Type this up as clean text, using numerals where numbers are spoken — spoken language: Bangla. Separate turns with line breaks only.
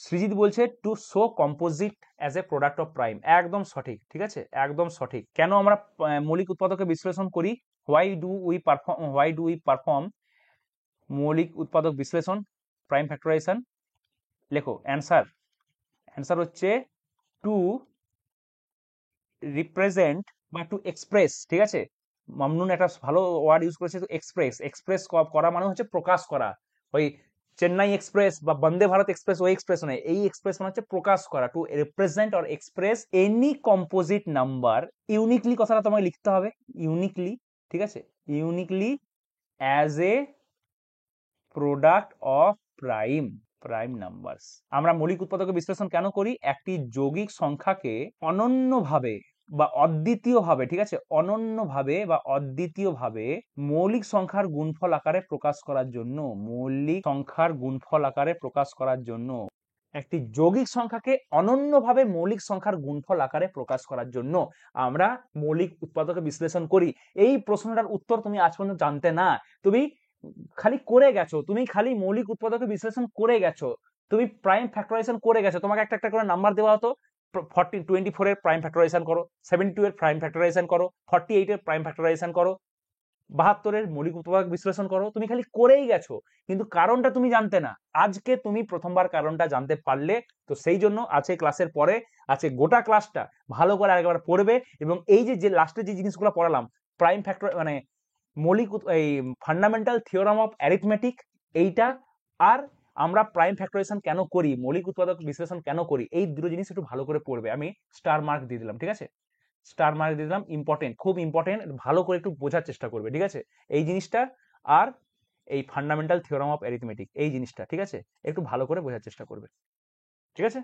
সৃজিত বলছে to show composite as a product of prime. একদম সঠিক, ঠিক আছে, একদম সঠিক। কেন আমরা মৌলিক উৎপাদকে বিশ্লেষণ করি? হোয়াই ডু উই পারফর্ম মৌলিক উৎপাদক বিশ্লেষণ, প্রাইম ফ্যাক্টরাইজেশন? লেখো অ্যান্সার। অ্যান্সার হচ্ছে টু রিপ্রেজেন্ট বা টু এক্সপ্রেস, ঠিক আছে। মামনুন একটা ভালো ওয়ার্ড ইউজ করেছে, এক্সপ্রেস। এক্সপ্রেস করা মানে হচ্ছে প্রকাশ করা। ওই চেন্নাই এক্সপ্রেস বা বন্দে ভারত এক্সপ্রেস ওই এক্সপ্রেস নয়, এই এক্সপ্রেস মানে হচ্ছে প্রকাশ করা। Two represent or express any composite number uniquely, কথাটা তোমায় লিখতে হবে ইউনিকলি, ঠিক আছে, uniquely as a product of prime numbers. আমরা মৌলিক উৎপাদকে বিশ্লেষণ কেন করি? একটি যৌগিক সংখ্যাকে অনন্যভাবে বা অদ্বিতীয়ভাবে, ঠিক আছে, অনন্যভাবে বা অদ্বিতীয়ভাবে মৌলিক সংখ্যার গুণফল আকারে প্রকাশ করার জন্য। মৌলিক সংখ্যার গুণফল আকারে প্রকাশ করার জন্য, একটি যৌগিক সংখ্যাকে অনন্যভাবে মৌলিক সংখ্যার গুণফল আকারে প্রকাশ করার জন্য আমরা মৌলিক উৎপাদকে বিশ্লেষণ করি। এই প্রশ্নটার উত্তর তুমি আজ পর্যন্ত জানতে না, তুমি খালি করে গেছো, তুমি খালি মৌলিক উৎপাদকে বিশ্লেষণ করে গেছো, তুমি প্রাইম ফ্যাক্টরাইজেশন করে গেছো। তোমাকে একটা একটা করে নাম্বার দেওয়া হতো, 24 এর প্রাইম ফ্যাক্টরাইজেশন করো, 72 এর প্রাইম ফ্যাক্টরাইজেশন করো, 48 এর প্রাইম ফ্যাক্টরাইজেশন করো, 72 এর মৌলিক উৎপাদক বিশ্লেষণ করো। তুমি খালি করেই গেছো, কিন্তু কারণটা তুমি জানতে না। আজকে তুমি প্রথমবার কারণটা জানতে পারলে, তো সেই জন্য আছে ক্লাসের পরে আছে গোটা ক্লাসটা ভালো করে আরেকবার পড়বে, এবং এই যে লাস্টে যে জিনিসগুলো পড়ালাম, প্রাইম ফ্যাক্টর মানে এই ফান্ডামেন্টাল থিওরাম অফ অ্যারিথমেটিক, এইটা, আর আমরা প্রাইম ফ্যাক্টরাইজেশন কেন করি, মৌলিক উৎপাদক বিশ্লেষণ কেন করি, এই দুটো জিনিস একটু ভালো করে পড়বে। আমি স্টার মার্ক দিয়ে দিলাম, ঠিক আছে, স্টার মার্ক দিয়ে দিলাম, ইম্পর্টেন্ট, খুব ইম্পর্টেন্ট, ভালো করে একটু বোঝার চেষ্টা করবে, ঠিক আছে, এই জিনিসটা। আর এই ফান্ডামেন্টাল থিওরাম অফ অ্যারিথমেটিক এই জিনিসটা, ঠিক আছে, একটু ভালো করে বোঝার চেষ্টা করবে, ঠিক আছে।